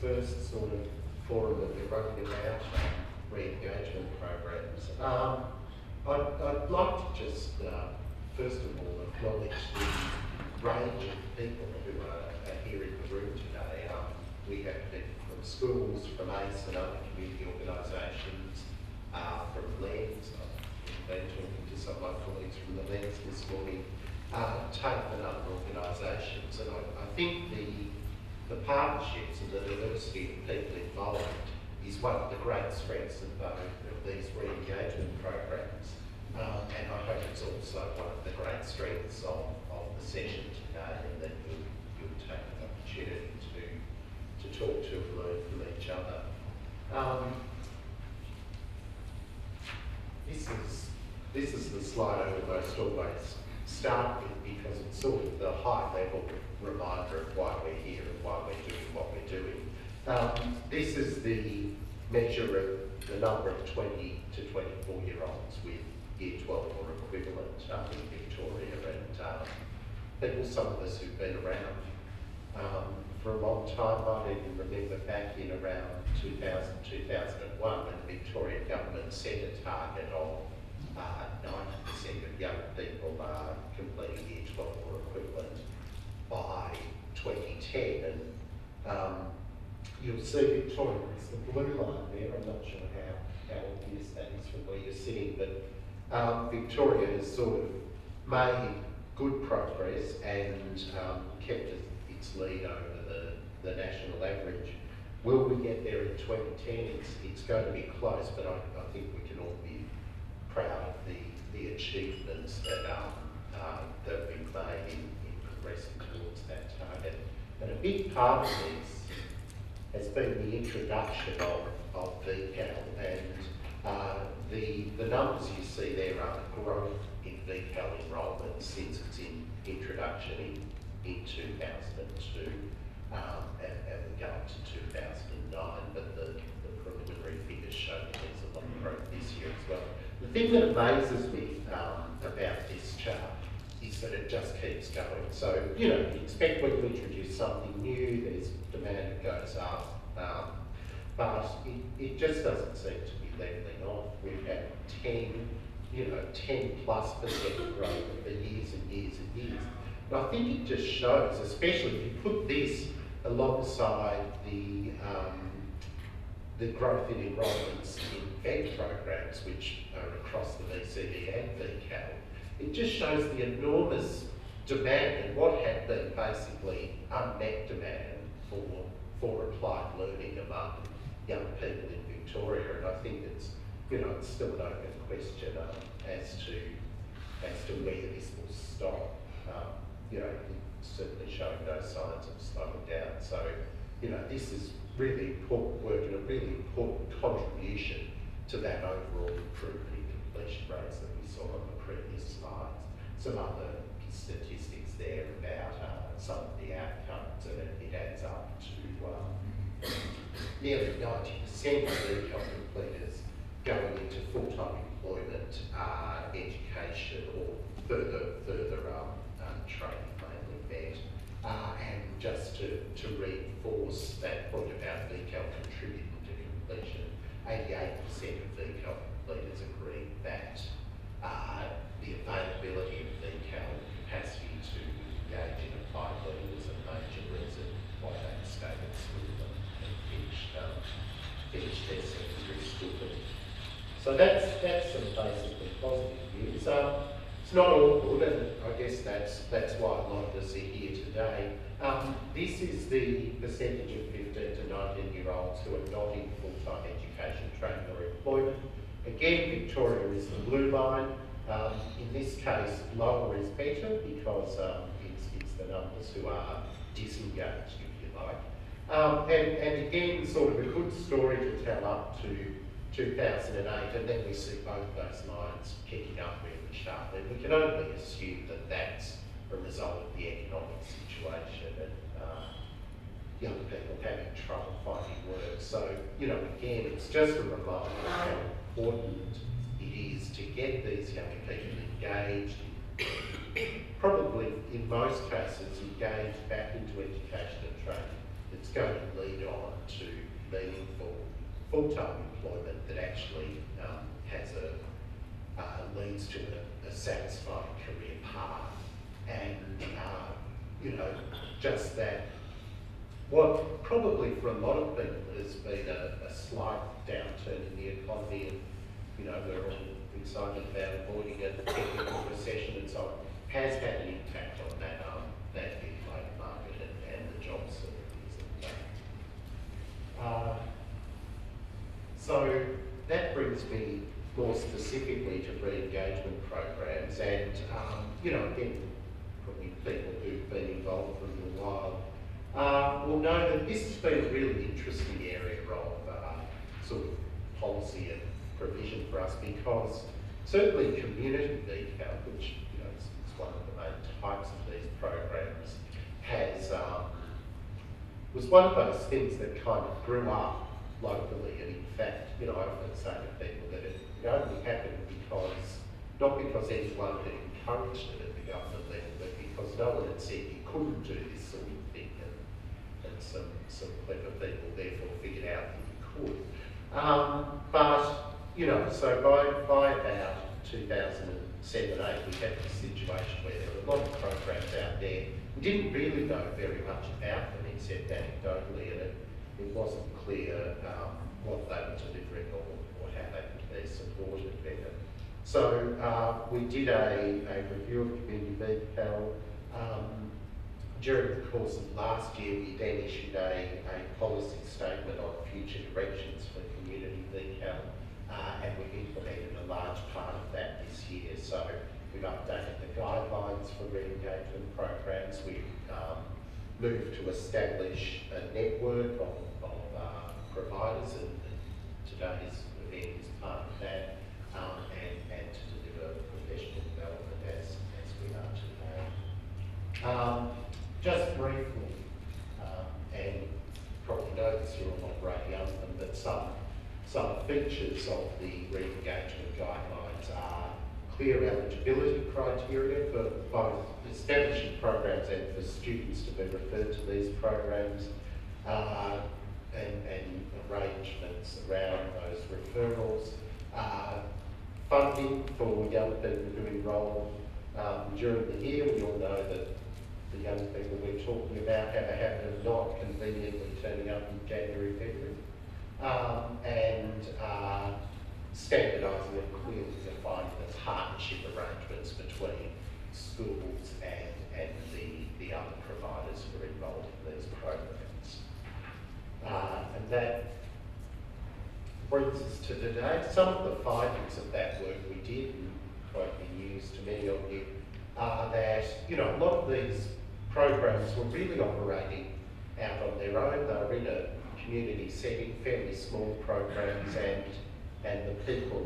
first sort of forum that we're running about re-engagement programs. I'd like to just, first of all, acknowledge the range of people who are here in the room today. We have people from schools, from ACE and other community organisations, from LENS. I've been talking to some of my colleagues from the LENS this morning, TAFE and other organisations. And I think the partnerships and the diversity of people involved is one of the great strengths of both of these re-engagement programs. And I hope it's also one of the great strengths of the session today, and that you'll take an opportunity to talk to and learn from each other. This is the slide I almost always start with, because it's sort of the high level reminder of why we're here and why we're doing what we're doing. This is the measure of the number of 20 to 24 year olds with Year 12 or equivalent in Victoria, and people, some of us who've been around for a long time might even remember back in around 2000, 2001 when the Victorian government set a target of 90% of young people completing Year 12 or equivalent by 2010. And you'll see Victoria is the blue line there. I'm not sure how obvious that is from where you're sitting, but Victoria has sort of made good progress and kept its lead over the national average. Will we get there in 2010? It's going to be close, but I think we can all be proud of the achievements that we've made in progressing towards that target. And a big part of this has been the introduction of VCAL, and the numbers you see there are the growth in VCAL enrolment since its introduction in 2002, and we go up to 2009, but the preliminary figures show that there's a lot of growth this year as well. The thing that amazes me about this chart is that it just keeps going. So, you expect when you introduce something new, there's demand that goes up, but it just doesn't seem to be leveling off. We've had 10+% growth for years and years and years. And I think it just shows, especially if you put this alongside the growth in enrolments in VET programs, which are across the VCD and VCAL, it just shows the enormous demand and what had been basically unmet demand for applied learning among young people in Victoria. And I think it's still an open question as to where this will stop. It's certainly showing no signs of slowing down. So, this is really important work and a really important contribution to that overall improvement in completion rates that we saw on the previous slides. Some other statistics there about some of the outcomes, and it adds up to nearly 90% of VCAL completers going into full-time employment, education, or further training, mainly VET. And just to reinforce that point about VCAL contributing to completion, 88% of VCAL completers agree that the availability of VCAL and capacity to engage in applied learning is a major reason why they stay at school and finish their secondary schooling. So that's some basically positive news. It's not all good, and I guess that's why a lot of us are here today. This is the percentage of 15 to 19 year olds who are not in full-time education, training or employment. Again, Victoria is the blue line. In this case, lower is better because it's the numbers who are disengaged, if you like. And again, sort of a good story to tell up to 2008, and then we see both those lines kicking up really sharply. We can only assume that that's a result of the economic situation and young people having trouble finding work. So, again, it's just a reminder of how important it is to get these young people engaged, probably in most cases engaged back into education and training it's going to lead on to meaningful full-time employment that actually has leads to a satisfying career path. And, just that, what probably for a lot of people has been a slight downturn in the economy, and, we're all excited about avoiding a technical recession and so on, has had an impact on that big labour market and the jobs that it is. So that brings me more specifically to re-engagement programs, and again, probably people who've been involved for a little while will know that this has been a really interesting area of sort of policy and provision for us, because certainly community VCAL, which is one of the main types of these programs, was one of those things that kind of grew up locally, and in fact, I often say to people that it only happened not because anyone had encouraged it at the government level, but because no one had said you couldn't do this sort of thing, and some clever people therefore figured out that you could. So by about 2007-8, we had this situation where there were a lot of programs out there. We didn't really know very much about them except anecdotally, and it wasn't clear what they were delivering or how they could be supported better. So we did a review of community VCAL. During the course of last year, we then issued a policy statement on future directions for community VCAL, and we've implemented a large part of that this year. So we've updated the guidelines for re-engagement programs. We've moved to establish a network of providers, and today's event is part of that, and to deliver professional development as we are today. Just briefly, and probably know this, you're all operating under them, but some features of the re-engagement guidelines are clear eligibility criteria for both establishing programs and for students to be referred to these programs, and arrangements around those referrals, funding for young people who enrol during the year. We all know that the young people we're talking about have a habit of not conveniently turning up in January, February, and standardising and clearly defining the partnership arrangements between schools and the other providers who are involved in these programs. And that brings us to today. Some of the findings of that work we did, and quite be news to many of you, are that a lot of these programs were really operating out on their own. They were in a community setting, fairly small programs, and the people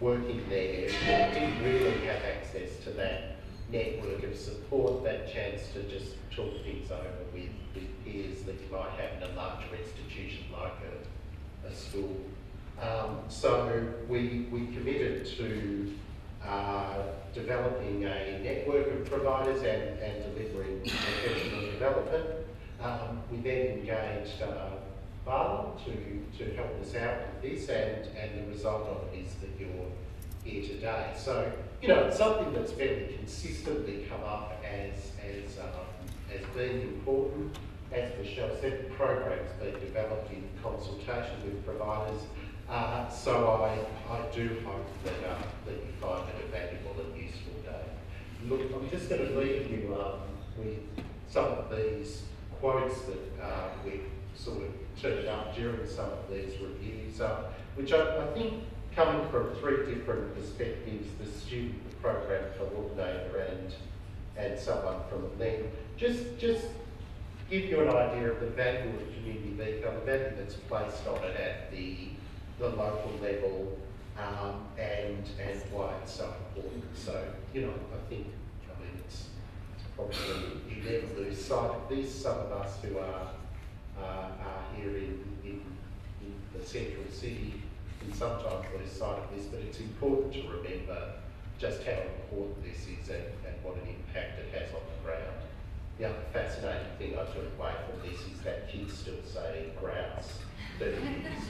working there didn't really have access to that network of support, that chance to just talk things over with peers that you might have in a larger institution like a school. So we committed to developing a network of providers and delivering professional development. We then engaged Vala to help us out with this, and the result of it is that you're here today. So, it's something that's fairly consistently come up as being important. As Michelle said, the program's been developed in consultation with providers. So I do hope that you find it a valuable and useful day. Look, I'm just going to leave you with some of these quotes that we've sort of turned up during some of these reviews, which I think, coming from three different perspectives, the student, the program coordinator, and someone from them, just give you an idea of the value of community VCAL, the value that's placed on it at the local level, and why it's so important. So, I think, it's probably, you never lose sight of this. Some of us who are here in the central city can sometimes lose sight of this, but it's important to remember just how important this is and what an impact it has on the ground. the other fascinating thing I took away from this is that kids still say grouse 30 years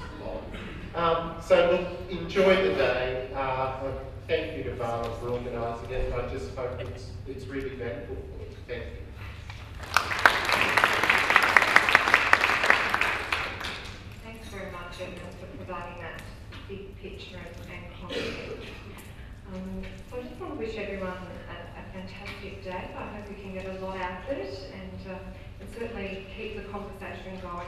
on. So look, enjoy the day. Thank you to Vala for organising it, and I just hope it's really valuable for you. Thank you. Thanks very much, Emma, for providing that big picture and context. So I just want to wish everyone a fantastic day. I hope we can get a lot out of it and certainly keep the conversation going.